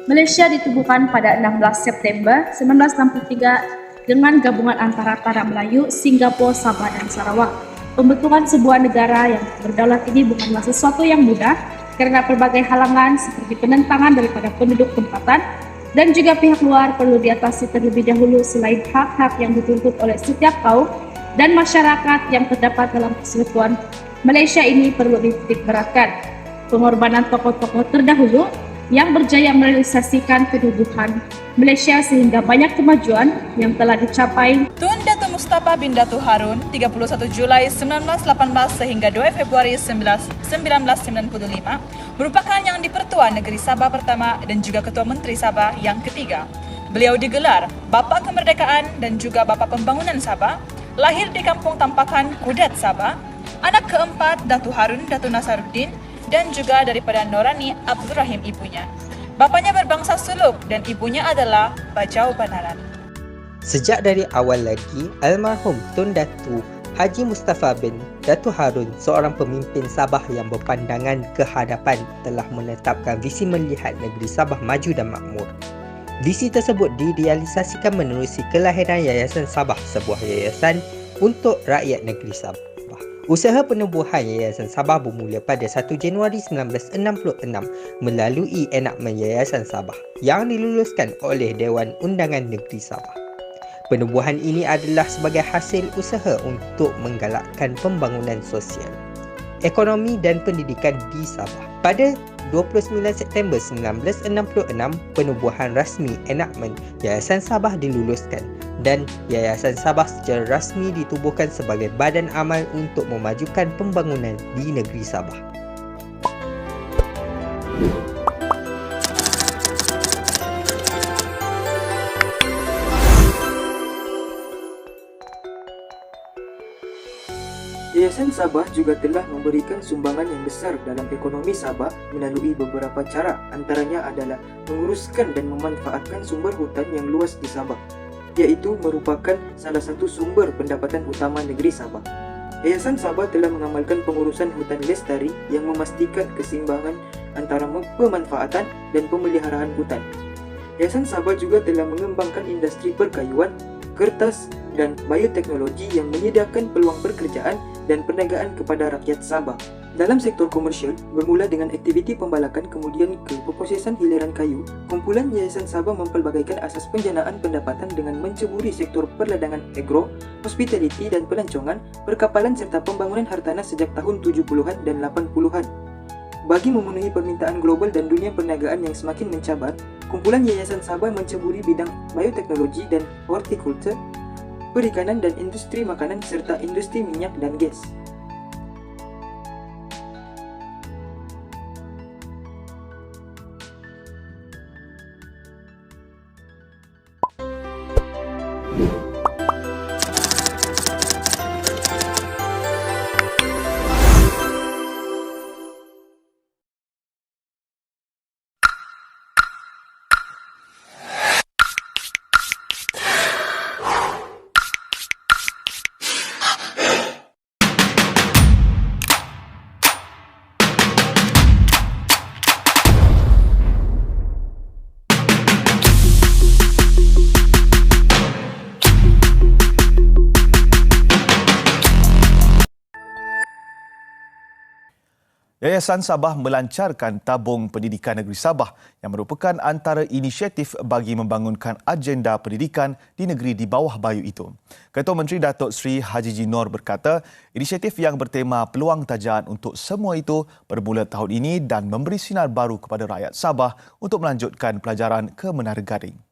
Malaysia ditubuhkan pada 16 September 1963 dengan gabungan antara Tanah Melayu, Singapura, Sabah dan Sarawak. Pembentukan sebuah negara yang berdaulat ini bukanlah sesuatu yang mudah karena berbagai halangan seperti penentangan daripada penduduk tempatan dan juga pihak luar perlu diatasi terlebih dahulu selain hak-hak yang dituntut oleh setiap kaum dan masyarakat yang terdapat dalam persekutuan Malaysia ini perlu dititik beratkan. Pengorbanan tokoh-tokoh terdahulu yang berjaya merealisasikan kedudukan Malaysia sehingga banyak kemajuan yang telah dicapai. Tun Datuk Mustafa bin Datuk Harun 31 Julai 1918 sehingga 2 Februari 1995 merupakan yang di-Pertua Negeri Sabah pertama dan juga Ketua Menteri Sabah yang ketiga. Beliau digelar Bapa Kemerdekaan dan juga Bapa Pembangunan Sabah, lahir di Kampung Tampakan, Kudat, Sabah. Anak keempat Datuk Harun Datuk Nasaruddin dan juga daripada Norani Abdul Rahim ibunya. Bapanya berbangsa Suluk dan ibunya adalah Bajau Banaran. Sejak dari awal lagi, almarhum Tun Datu Haji Mustafa bin Datuk Harun, seorang pemimpin Sabah yang berpandangan ke hadapan, telah menetapkan visi melihat negeri Sabah maju dan makmur. Visi tersebut direalisasikan menerusi kelahiran Yayasan Sabah, sebuah yayasan untuk rakyat negeri Sabah. Usaha penubuhan Yayasan Sabah bermula pada 1 Januari 1966 melalui enakmen Yayasan Sabah yang diluluskan oleh Dewan Undangan Negeri Sabah. Penubuhan ini adalah sebagai hasil usaha untuk menggalakkan pembangunan sosial, ekonomi dan pendidikan di Sabah. Pada 29 September 1966, penubuhan rasmi enakmen Yayasan Sabah diluluskan dan Yayasan Sabah secara rasmi ditubuhkan sebagai badan amal untuk memajukan pembangunan di negeri Sabah. Yayasan Sabah juga telah memberikan sumbangan yang besar dalam ekonomi Sabah melalui beberapa cara, antaranya adalah menguruskan dan memanfaatkan sumber hutan yang luas di Sabah, iaitu merupakan salah satu sumber pendapatan utama negeri Sabah. Yayasan Sabah telah mengamalkan pengurusan hutan lestari yang memastikan keseimbangan antara pemanfaatan dan pemeliharaan hutan. Yayasan Sabah juga telah mengembangkan industri perkayuan, kertas dan bioteknologi yang menyediakan peluang pekerjaan dan perniagaan kepada rakyat Sabah. Dalam sektor komersial, bermula dengan aktiviti pembalakan kemudian ke pemprosesan hiliran kayu, kumpulan Yayasan Sabah mempelbagaikan asas penjanaan pendapatan dengan menceburi sektor perladangan agro, hospitality dan pelancongan, perkapalan serta pembangunan hartanah sejak tahun 70-an dan 80-an. Bagi memenuhi permintaan global dan dunia perniagaan yang semakin mencabar, kumpulan Yayasan Sabah menceburi bidang bioteknologi dan hortikultur, perikanan dan industri makanan serta industri minyak dan gas. Yayasan Sabah melancarkan Tabung Pendidikan Negeri Sabah yang merupakan antara inisiatif bagi membangunkan agenda pendidikan di negeri di bawah bayu itu. Ketua Menteri Datuk Seri Haji G. Noor berkata, inisiatif yang bertema peluang tajaan untuk semua itu bermula tahun ini dan memberi sinar baru kepada rakyat Sabah untuk melanjutkan pelajaran ke Menara Gading.